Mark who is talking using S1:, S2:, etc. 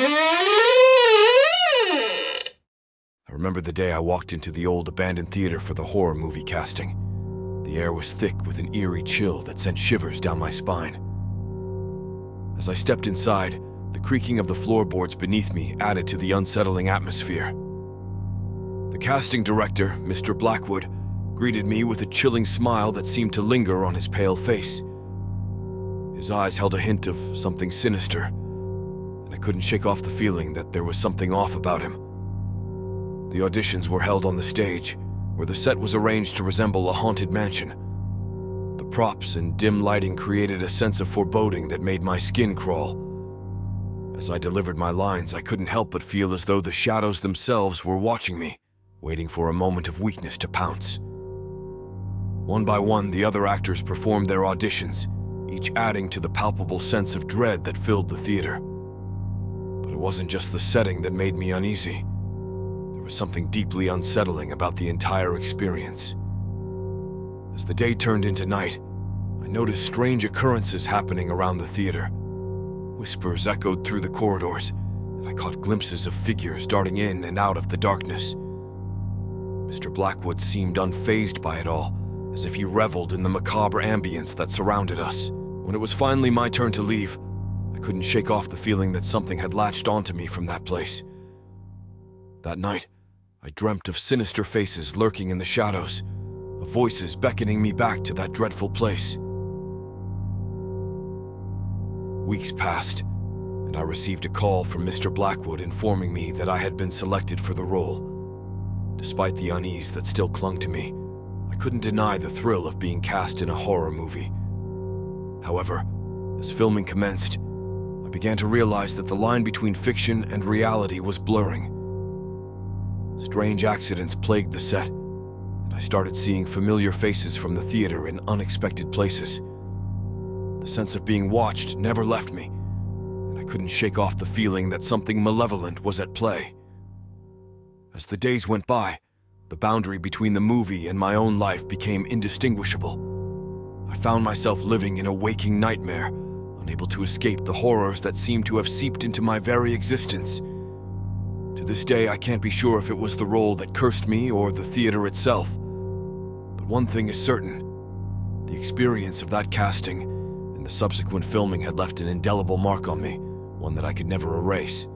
S1: I remember the day I walked into the old abandoned theater for the horror movie casting. The air was thick with an eerie chill that sent shivers down my spine. As I stepped inside, the creaking of the floorboards beneath me added to the unsettling atmosphere. The casting director, Mr. Blackwood, greeted me with a chilling smile that seemed to linger on his pale face. His eyes held a hint of something sinister, and I couldn't shake off the feeling that there was something off about him. The auditions were held on the stage, where the set was arranged to resemble a haunted mansion. The props and dim lighting created a sense of foreboding that made my skin crawl. As I delivered my lines, I couldn't help but feel as though the shadows themselves were watching me, waiting for a moment of weakness to pounce. One by one, the other actors performed their auditions, each adding to the palpable sense of dread that filled the theater. But it wasn't just the setting that made me uneasy. There was something deeply unsettling about the entire experience. As the day turned into night, I noticed strange occurrences happening around the theater. Whispers echoed through the corridors, and I caught glimpses of figures darting in and out of the darkness. Mr. Blackwood seemed unfazed by it all, as if he reveled in the macabre ambience that surrounded us. When it was finally my turn to leave, I couldn't shake off the feeling that something had latched onto me from that place. That night, I dreamt of sinister faces lurking in the shadows, of voices beckoning me back to that dreadful place. Weeks passed, and I received a call from Mr. Blackwood informing me that I had been selected for the role. Despite the unease that still clung to me, I couldn't deny the thrill of being cast in a horror movie. However, as filming commenced, I began to realize that the line between fiction and reality was blurring. Strange accidents plagued the set, and I started seeing familiar faces from the theater in unexpected places. The sense of being watched never left me, and I couldn't shake off the feeling that something malevolent was at play. As the days went by, the boundary between the movie and my own life became indistinguishable. I found myself living in a waking nightmare, unable to escape the horrors that seemed to have seeped into my very existence. To this day, I can't be sure if it was the role that cursed me or the theater itself. But one thing is certain: the experience of that casting and the subsequent filming had left an indelible mark on me, one that I could never erase.